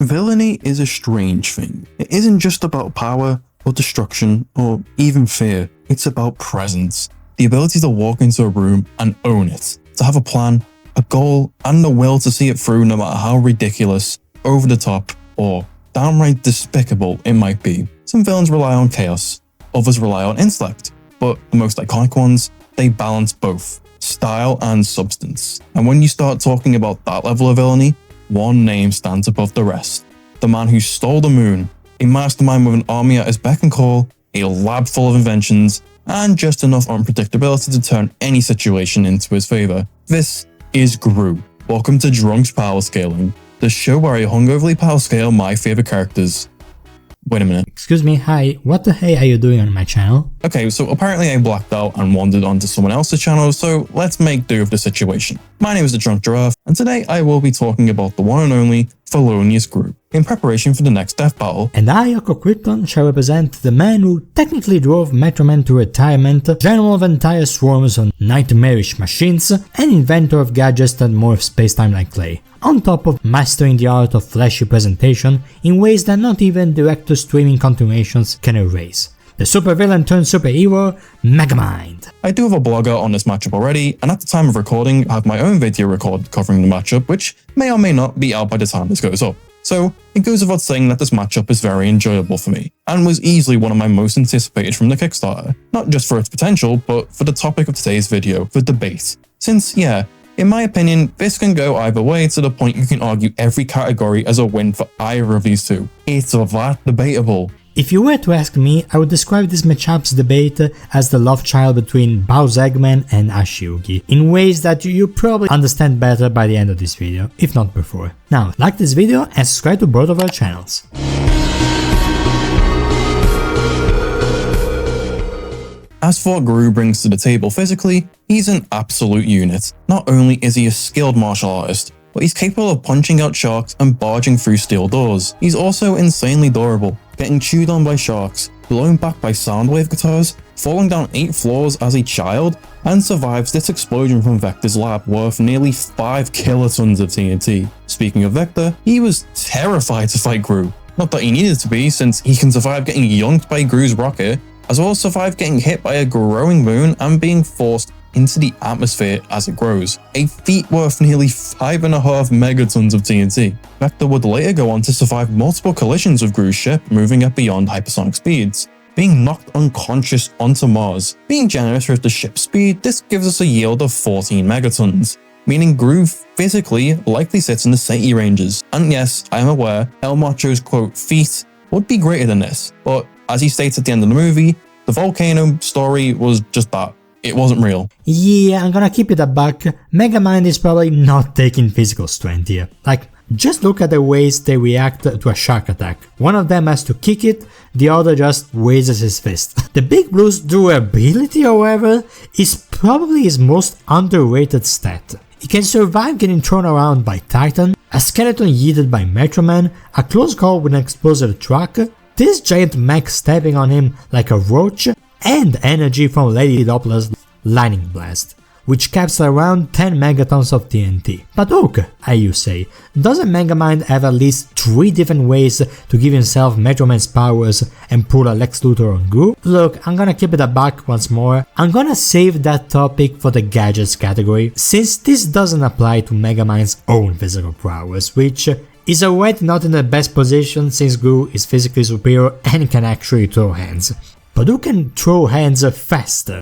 Villainy is a strange thing. It isn't just about power or destruction or even fear. It's about presence. The ability to walk into a room and own it. To have a plan, a goal, and the will to see it through no matter how ridiculous, over the top, or downright despicable it might be. Some villains rely on chaos, others rely on intellect, but the most iconic ones, they balance both, style and substance. And when you start talking about that level of villainy, one name stands above the rest. The man who stole the moon, a mastermind with an army at his beck and call, a lab full of inventions, and just enough unpredictability to turn any situation into his favor. This is Gru. Welcome to Drunk's Power Scaling, the show where I hungoverly power scale my favorite characters. Wait a minute. Excuse me, hi, what the hey are you doing on my channel? Okay, so apparently I blacked out and wandered onto someone else's channel, so let's make do with the situation. My name is the Drunk Giraffe, and today I will be talking about the one and only felonious Gru, in preparation for the next death battle. And I, Yoko Krypton, shall represent the man who technically drove Metro Man to retirement, general of entire swarms on nightmarish machines, and inventor of gadgets that morph space-time like clay, on top of mastering the art of flashy presentation in ways that not even direct-to-streaming continuations can erase. The supervillain turned superhero, Megamind. I do have a blogger on this matchup already, and at the time of recording, I have my own video recorded covering the matchup, which may or may not be out by the time this goes up. So, it goes without saying that this matchup is very enjoyable for me, and was easily one of my most anticipated from the Kickstarter. Not just for its potential, but for the topic of today's video, the debate. Since, yeah, in my opinion, this can go either way to the point you can argue every category as a win for either of these two. It's that debatable. If you were to ask me, I would describe this matchup's debate as the love child between Bow's Eggman and Ashiugi, in ways that you probably understand better by the end of this video, if not before. Now, like this video and subscribe to both of our channels. As for what Gru brings to the table physically, he's an absolute unit. Not only is he a skilled martial artist, but he's capable of punching out sharks and barging through steel doors. He's also insanely durable, getting chewed on by sharks, blown back by soundwave guitars, falling down 8 floors as a child, and survives this explosion from Vector's lab worth nearly 5 kilotons of TNT. Speaking of Vector, he was terrified to fight Gru. Not that he needed to be, since he can survive getting yoinked by Gru's rocket, as well as survive getting hit by a growing moon and being forced into the atmosphere as it grows, a feat worth nearly 5.5 megatons of TNT. Vector would later go on to survive multiple collisions with Gru's ship, moving at beyond hypersonic speeds, being knocked unconscious onto Mars. Being generous with the ship's speed, this gives us a yield of 14 megatons, meaning Gru physically likely sits in the Seti ranges. And yes, I am aware, El Macho's quote feat would be greater than this, but as he states at the end of the movie, the volcano story was just that. It wasn't real. Yeah, I'm gonna keep it a buck. Megamind is probably not taking physical strength here. Like, just look at the ways they react to a shark attack. One of them has to kick it, the other just raises his fist. The Big Blue's durability, however, is probably his most underrated stat. He can survive getting thrown around by Titan, a skeleton yeeted by Metro Man, a close call with an explosive truck, this giant mech stepping on him like a roach, and energy from Lady Doppler's lightning blast, which caps around 10 megatons of TNT. But look, you say, doesn't Megamind have at least 3 different ways to give himself Metro Man's powers and pull a Lex Luthor on Gru? Look, I'm gonna keep it a buck once more. I'm gonna save that topic for the gadgets category, since this doesn't apply to Megamind's own physical prowess, which is already not in the best position since Gru is physically superior and can actually throw hands. But who can throw hands faster?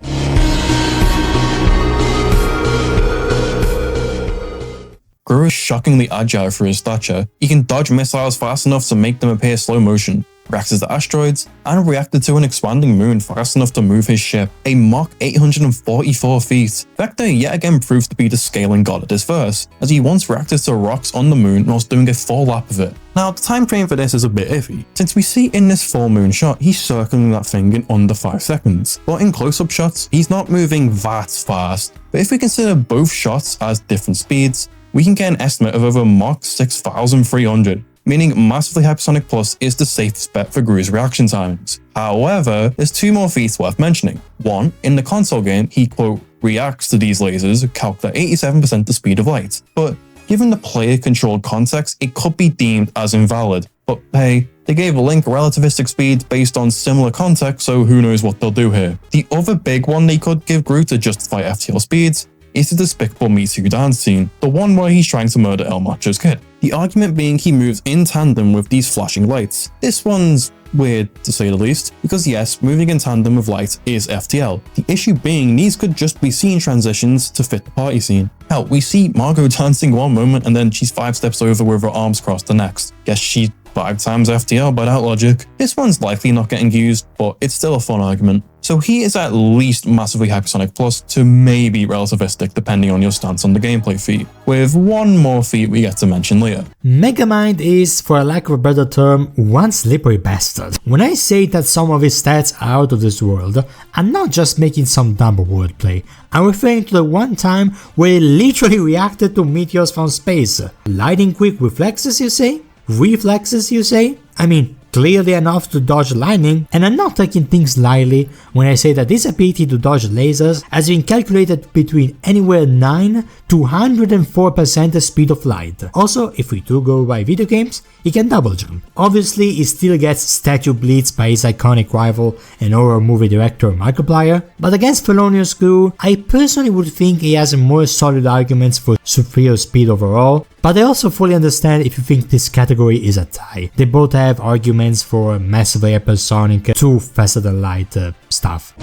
Gru is shockingly agile for his stature. He can dodge missiles fast enough to make them appear slow motion, reacted to asteroids, and reacted to an expanding moon fast enough to move his ship a mock 844 feet. Vector yet again proves to be the scaling god of this verse, as he once reacted to rocks on the moon whilst doing a full lap of it. Now, the time frame for this is a bit iffy, since we see in this full moon shot he's circling that thing in under 5 seconds, but in close-up shots he's not moving that fast. But if we consider both shots as different speeds, we can get an estimate of over Mach 6300, meaning massively hypersonic plus is the safest bet for Gru's reaction timings. However, there's 2 more feats worth mentioning. One, in the console game, he quote reacts to these lasers calc at 87% the speed of light, but Given the player-controlled context, it could be deemed as invalid, but hey, they gave Link relativistic speeds based on similar context, so who knows what they'll do here. The other big one they could give Gru to justify FTL speeds is the Despicable Me Too dance scene, the one where he's trying to murder El Macho's kid. The argument being he moves in tandem with these flashing lights. This one's weird, to say the least, because yes, moving in tandem with lights is FTL. The issue being these could just be scene transitions to fit the party scene. Hell, we see Margot dancing one moment and then she's 5 steps over with her arms crossed the next. Guess she's 5 times FTL by that logic. This one's likely not getting used, but it's still a fun argument. So he is at least massively hypersonic plus to maybe relativistic depending on your stance on the gameplay feat, with one more feat we get to mention later. Megamind is, for a lack of a better term, one slippery bastard. When I say that some of his stats are out of this world, I'm not just making some dumb wordplay. I'm referring to the one time where he literally reacted to meteors from space. Lightning quick reflexes, you say? Reflexes, you say? I mean, clearly enough to dodge lightning, and I'm not taking things lightly when I say that this ability to dodge lasers has been calculated between anywhere 9 to 104% the speed of light. Also, if we do go by video games, he can double jump. Obviously, he still gets statue blitzed by his iconic rival and horror movie director Markiplier, but against Felonious Gru, I personally would think he has more solid arguments for superior speed overall, but I also fully understand if you think this category is a tie. They both have arguments for massively hypersonic, too faster than light stuff.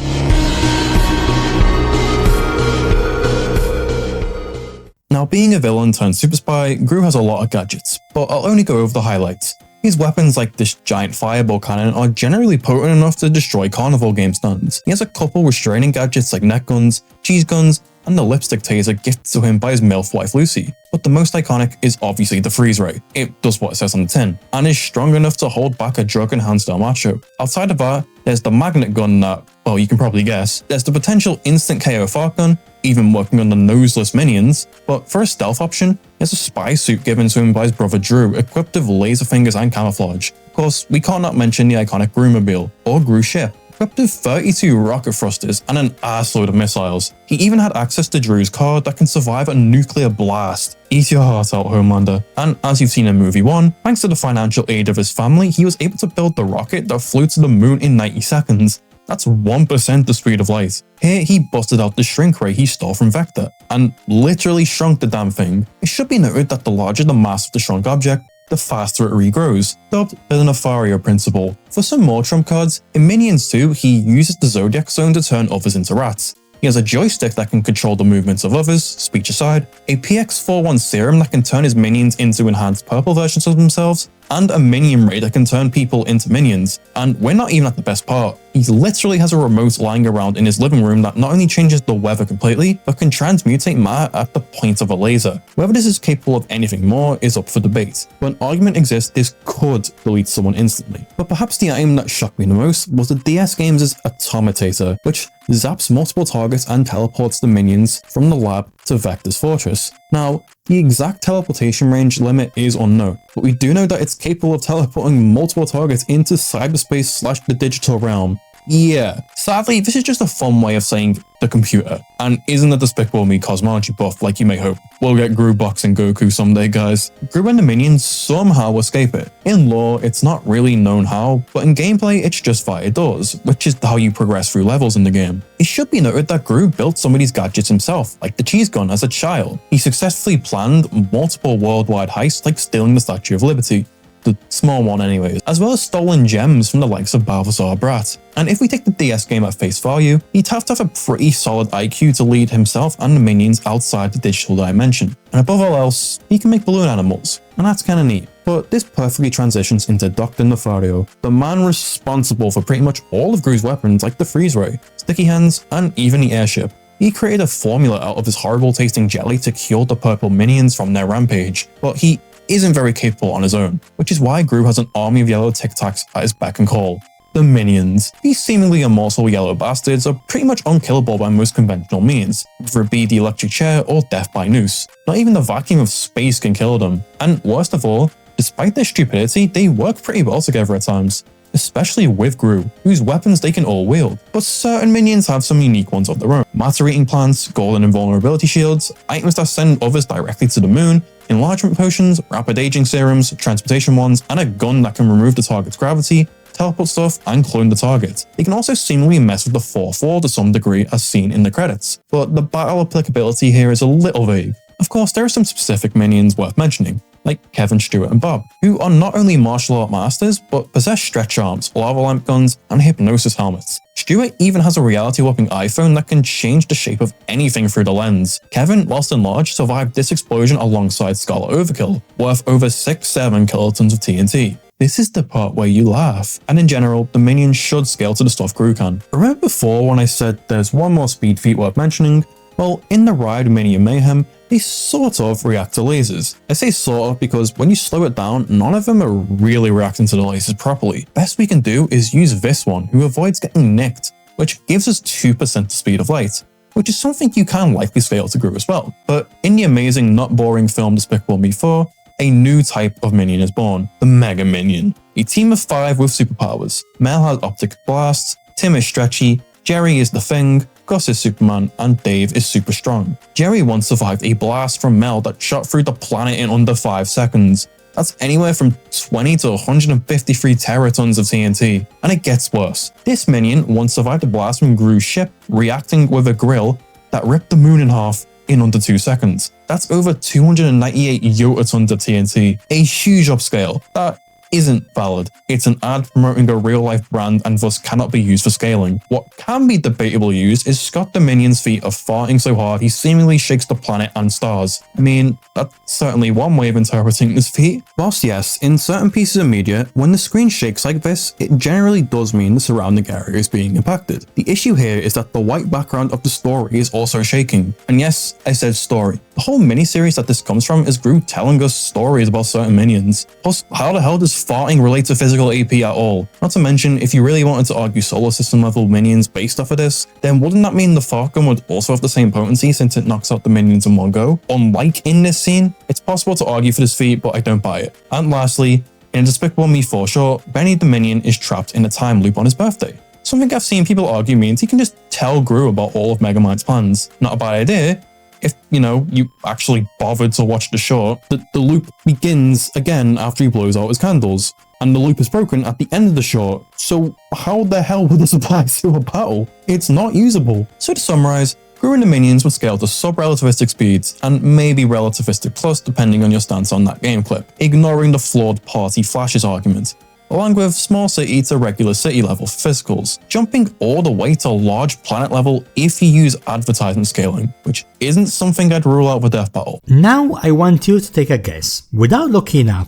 Now, being a villain turned super spy, Gru has a lot of gadgets, but I'll only go over the highlights. His weapons like this giant fireball cannon are generally potent enough to destroy carnival game stands. He has a couple restraining gadgets like net guns, cheese guns, and the lipstick taser gifted to him by his MILF wife Lucy. But the most iconic is obviously the freeze ray. It does what it says on the tin, and is strong enough to hold back a drug-enhanced El Macho. Outside of that, there's the magnet gun that, well, you can probably guess. There's the potential instant KO fart gun, even working on the noseless minions, but for a stealth option, he has a spy suit given to him by his brother Drew, equipped with laser fingers and camouflage. Of course, we can't not mention the iconic Grumobile, or Gru ship, equipped with 32 rocket thrusters and an arseload of missiles. He even had access to Drew's card that can survive a nuclear blast. Eat your heart out, Homelander. And as you've seen in movie 1, thanks to the financial aid of his family, he was able to build the rocket that flew to the moon in 90 seconds. That's 1% the speed of light. Here, he busted out the shrink ray he stole from Vector, and literally shrunk the damn thing. It should be noted that the larger the mass of the shrunk object, the faster it regrows, dubbed the Nefario principle. For some more trump cards, in Minions 2, he uses the Zodiac Zone to turn others into rats. He has a joystick that can control the movements of others, speech aside, a PX41 serum that can turn his minions into enhanced purple versions of themselves, and a minion ray that can turn people into minions. And we're not even at the best part. He literally has a remote lying around in his living room that not only changes the weather completely, but can transmutate matter at the point of a laser. Whether this is capable of anything more is up for debate, but an argument exists this could delete someone instantly. But perhaps the item that shocked me the most was the DS Games' Automatator, which zaps multiple targets and teleports the minions from the lab to Vector's fortress. Now, the exact teleportation range limit is unknown, but we do know that it's capable of teleporting multiple targets into cyberspace / the digital realm. Yeah, sadly, this is just a fun way of saying the computer, and isn't a Despicable Me cosmology buff like you may hope. We'll get Gru boxing Goku someday, guys. Gru and the minions somehow escape it. In lore, it's not really known how, but in gameplay, it's just via doors, which is how you progress through levels in the game. It should be noted that Gru built some of these gadgets himself, like the cheese gun as a child. He successfully planned multiple worldwide heists like stealing the Statue of Liberty. The small one anyways, as well as stolen gems from the likes of Balthazar Brat. And if we take the DS game at face value, he'd have to have a pretty solid IQ to lead himself and the minions outside the digital dimension. And above all else, he can make balloon animals, and that's kinda neat. But this perfectly transitions into Dr. Nefario, the man responsible for pretty much all of Gru's weapons like the freeze ray, sticky hands, and even the airship. He created a formula out of his horrible tasting jelly to cure the purple minions from their rampage, but he isn't very capable on his own, which is why Gru has an army of yellow Tic Tacs at his beck and call. The minions. These seemingly immortal yellow bastards are pretty much unkillable by most conventional means, whether it be the electric chair or death by noose. Not even the vacuum of space can kill them. And worst of all, despite their stupidity, they work pretty well together at times. especially with Gru, whose weapons they can all wield. But certain minions have some unique ones of their own. Matter-eating plants, golden invulnerability shields, items that send others directly to the moon, enlargement potions, rapid aging serums, transportation wands, and a gun that can remove the target's gravity, teleport stuff, and clone the target. They can also seemingly mess with the 4th wall to some degree as seen in the credits, but the battle applicability here is a little vague. Of course, there are some specific minions worth mentioning, like Kevin, Stuart, and Bob, who are not only martial art masters, but possess stretch arms, lava lamp guns, and hypnosis helmets. Stuart even has a reality-warping iPhone that can change the shape of anything through the lens. Kevin, whilst enlarged, survived this explosion alongside Scarlet Overkill, worth over 6-7 kilotons of TNT. This is the part where you laugh. And in general, the minions should scale to the stuff Gru can. Remember before when I said there's one more speed feat worth mentioning? Well, in the Ride Minion Mayhem, they sort of react to lasers. I say sort of because when you slow it down, none of them are really reacting to the lasers properly. Best we can do is use this one, who avoids getting nicked, which gives us 2% the speed of light, which is something you can likely scale to Gru as well. But in the amazing, not boring film Despicable Me 4, a new type of minion is born, the Mega Minion. A team of 5 with superpowers. Mel has optic blasts, Tim is stretchy, Jerry is the Thing, Gus is Superman, and Dave is super strong. Jerry once survived a blast from Mel that shot through the planet in under 5 seconds. That's anywhere from 20 to 153 teratons of TNT. And it gets worse. This minion once survived a blast from Gru's ship, reacting with a grill that ripped the moon in half in under 2 seconds. That's over 298 yotatons of TNT, a huge upscale that isn't valid. It's an ad promoting a real-life brand and thus cannot be used for scaling. What can be debatably used is Scott the Minion's feat of farting so hard he seemingly shakes the planet and stars. I mean, that's certainly one way of interpreting this feat. Whilst yes, in certain pieces of media, when the screen shakes like this, it generally does mean the surrounding area is being impacted. The issue here is that the white background of the story is also shaking. And yes, I said story. The whole miniseries that this comes from is Gru telling us stories about certain minions. Plus, how the hell does farting relate to physical AP at all? Not to mention, if you really wanted to argue solar system level minions based off of this, then wouldn't that mean the fart gun would also have the same potency since it knocks out the minions in one go? Unlike in this scene, it's possible to argue for this feat, but I don't buy it. And lastly, in Despicable Me 4 short, Benny the Minion is trapped in a time loop on his birthday. Something I've seen people argue means he can just tell Gru about all of Megamind's plans. Not a bad idea, if, you actually bothered to watch the short. The loop begins again after he blows out his candles, and the loop is broken at the end of the short, so how the hell would this apply to a battle? It's not usable. So to summarize, Gru and the minions would scale to sub-relativistic speeds, and maybe relativistic plus depending on your stance on that game clip, ignoring the flawed party flashes argument, along with small city to regular city level for physicals, jumping all the way to large planet level if you use advertisement scaling, which isn't something I'd rule out with Death Battle. Now I want you to take a guess, without looking up,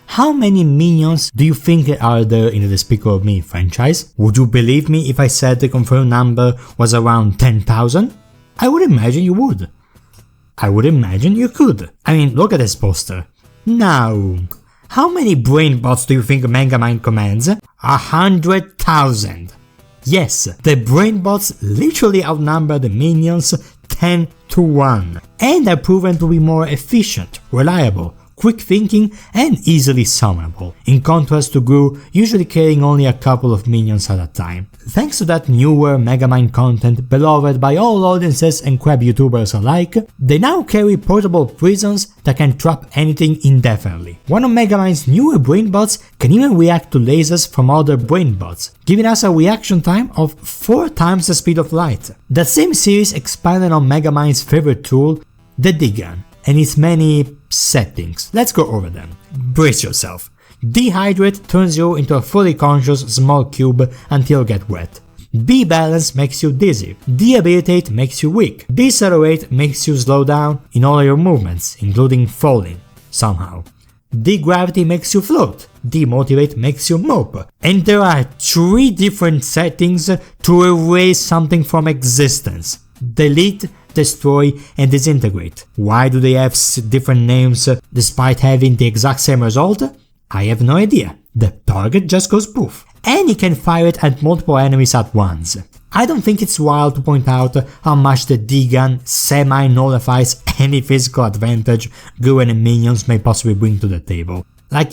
how many minions do you think are there in the Despicable Me franchise? Would you believe me if I said the confirmed number was around 10,000? I would imagine you would. I would imagine you could. I mean, look at this poster. Now, how many brain bots do you think Megamind commands? 100,000. Yes, the brain bots literally outnumber the minions 10 to 1, and are proven to be more efficient, reliable, quick thinking, and easily summonable, in contrast to Gru usually carrying only a couple of minions at a time. Thanks to that newer Megamind content beloved by all audiences and crab YouTubers alike, they now carry portable prisons that can trap anything indefinitely. One of Megamind's newer brainbots can even react to lasers from other brainbots, giving us a reaction time of 4 times the speed of light. That same series expanded on Megamind's favorite tool, the D-Gun, and its many settings. Let's go over them. Brace yourself. Dehydrate turns you into a fully conscious small cube until you get wet. Debalance makes you dizzy. Debilitate makes you weak. Decelerate makes you slow down in all your movements, including falling, somehow. Degravity makes you float. Demotivate makes you mope. And there are 3 different settings to erase something from existence. Delete, destroy, and disintegrate. Why do they have different names despite having the exact same result? I have no idea. The target just goes poof. And you can fire it at multiple enemies at once. I don't think it's wild to point out how much the D-Gun semi-nullifies any physical advantage Gru and the minions may possibly bring to the table. Like,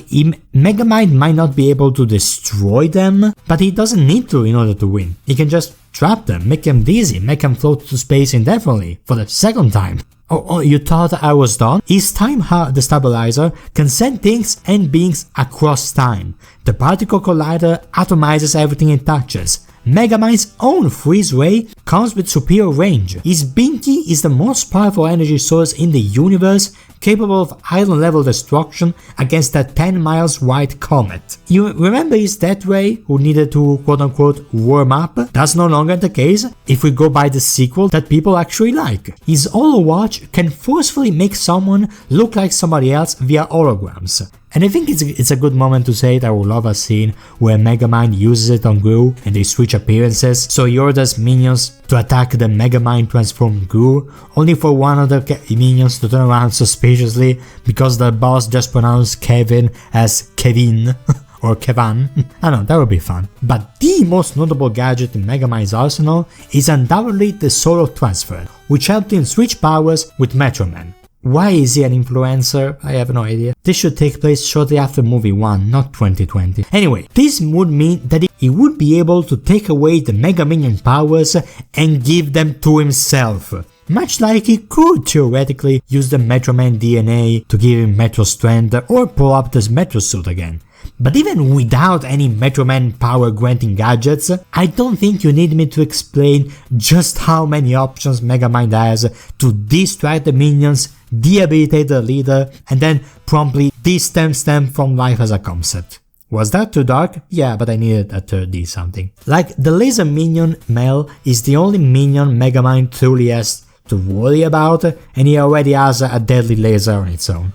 Megamind might not be able to destroy them, but he doesn't need to in order to win. He can just trap them, make them dizzy, make them float to space indefinitely, for the second time. Oh, you thought I was done? His time destabilizer can send things and beings across time. The particle collider atomizes everything it touches. Megamind's own freeze ray comes with superior range. His Binky is the most powerful energy source in the universe, capable of island-level destruction against a 10 miles wide comet. You remember his death ray, who needed to quote-unquote warm up? That's no longer the case if we go by the sequel that people actually like. His Holo Watch can forcefully make someone look like somebody else via holograms. And I think it's a good moment to say that I would love a scene where Megamind uses it on Gru and they switch appearances, so he orders minions to attack the Megamind transformed Gru, only for one of the minions to turn around suspiciously because the boss just pronounced Kevin as Kevin. Or Kevan. I don't know, that would be fun. But the most notable gadget in Megamind's arsenal is undoubtedly the Soul Transfer, which helped him switch powers with Metro Man. Why is he an influencer? I have no idea. This should take place shortly after movie 1, not 2020. Anyway, this would mean that he would be able to take away the Mega Minion powers and give them to himself. Much like he could theoretically use the Metro Man DNA to give him Metro Strength or pull up this Metro Suit again. But even without any Metro Man power granting gadgets, I don't think you need me to explain just how many options Megamind has to distract the minions, debilitate the leader, and then promptly distance them from life as a concept. Was that too dark? Yeah, but I needed a third D something. Like, the laser minion Mel is the only minion Megamind truly has to worry about, and he already has a deadly laser on its own.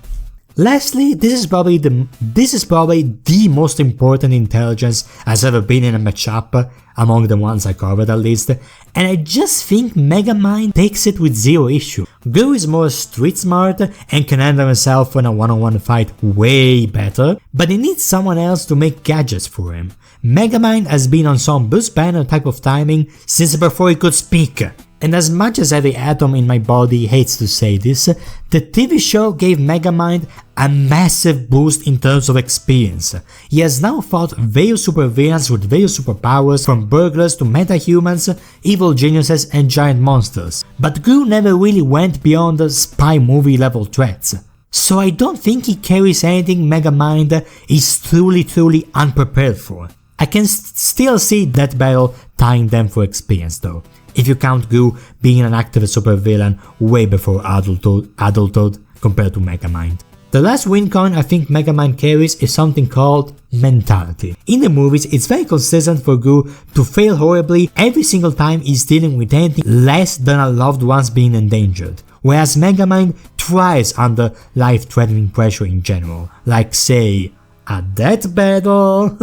Lastly, this is probably the most important intelligence has ever been in a matchup, among the ones I covered at least, and I just think Megamind takes it with zero issue. Gru is more street smart and can handle himself in a one-on-one fight way better, but he needs someone else to make gadgets for him. Megamind has been on some Bruce Banner type of timing since before he could speak. And as much as every atom in my body hates to say this, the TV show gave Megamind a massive boost in terms of experience. He has now fought various supervillains with various superpowers, from burglars to metahumans, evil geniuses and giant monsters. But Gru never really went beyond the spy movie level threats. So I don't think he carries anything Megamind is truly unprepared for. I can still see that battle tying them for experience though, if you count Gru being an active supervillain way before adulthood compared to Megamind. The last win con I think Megamind carries is something called mentality. In the movies, it's very consistent for Gru to fail horribly every single time he's dealing with anything less than a loved one's being endangered, whereas Megamind thrives under life-threatening pressure in general, like say, a death battle.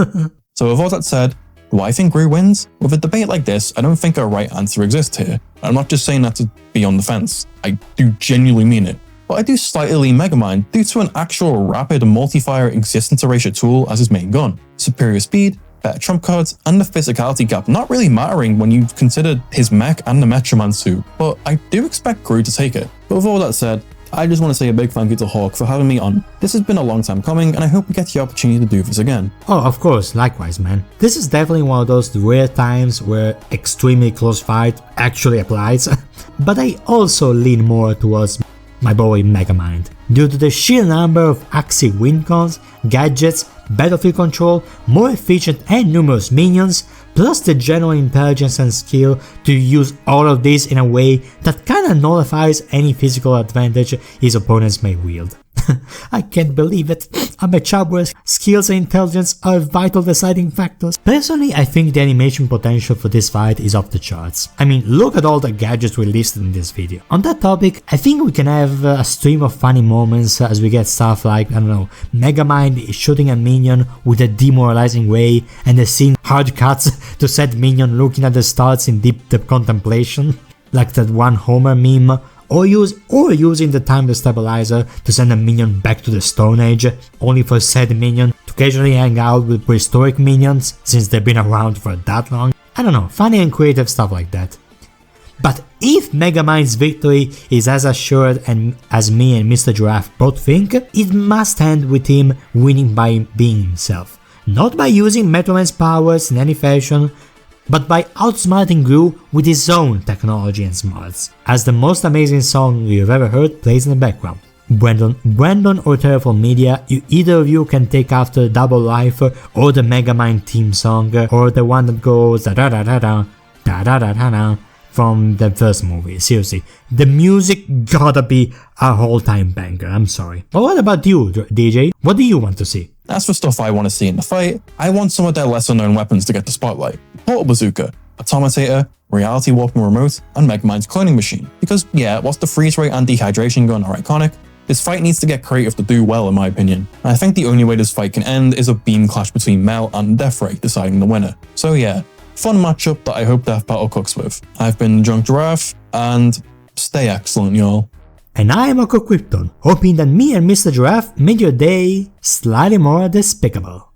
So with all that said, do I think Gru wins? With a debate like this, I don't think a right answer exists here. I'm not just saying that to be on the fence, I do genuinely mean it. But I do slightly lean Megamind due to an actual rapid multi-fire existence erasure tool as his main gun, superior speed, better trump cards, and the physicality gap not really mattering when you consider his mech and the Metro Man suit, but I do expect Gru to take it. But with all that said, I just want to say a big thank you to Hawk for having me on. This has been a long time coming and I hope we get the opportunity to do this again. Oh, of course, likewise man. This is definitely one of those rare times where extremely close fight actually applies, but I also lean more towards my boy Megamind, due to the sheer number of Axie win cons, gadgets, battlefield control, more efficient and numerous minions, plus the general intelligence and skill to use all of this in a way that kinda nullifies any physical advantage his opponents may wield. I can't believe it. A matchup where skills and intelligence are vital deciding factors. Personally, I think the animation potential for this fight is off the charts. I mean, look at all the gadgets we listed in this video. On that topic, I think we can have a stream of funny moments as we get stuff like, I don't know, Megamind shooting a minion with a demoralizing way and the scene hard cuts to said minion looking at the stars in deep contemplation, like that one Homer meme. Or using the time destabilizer to send a minion back to the Stone Age, only for said minion to occasionally hang out with prehistoric minions since they've been around for that long. I don't know, funny and creative stuff like that. But if Megamind's victory is as assured and as me and Mr. Giraffe both think, it must end with him winning by being himself. Not by using Metro Man's powers in any fashion, but by outsmarting Gru with his own technology and smarts, as the most amazing song you've ever heard plays in the background. Brandon or Terraform Media, either of you can take after Double Life or the Megamind theme song, or the one that goes da da da da da da da da da from the first movie. Seriously, the music gotta be a whole-time banger, I'm sorry. But what about you, DJ? What do you want to see? As for stuff I want to see in the fight, I want some of their lesser known weapons to get the spotlight. Portal Bazooka, Automatator, Reality Warping Remote, and Megamind's Cloning Machine. Because yeah, whilst the freeze rate and dehydration gun are iconic, this fight needs to get creative to do well in my opinion. And I think the only way this fight can end is a beam clash between Mel and Deathray deciding the winner. So yeah, fun matchup that I hope Death Battle cooks with. I've been Drunk Giraffe, and stay excellent y'all. And I'm Oko Krypton, hoping that me and Mr. Giraffe made your day slightly more despicable.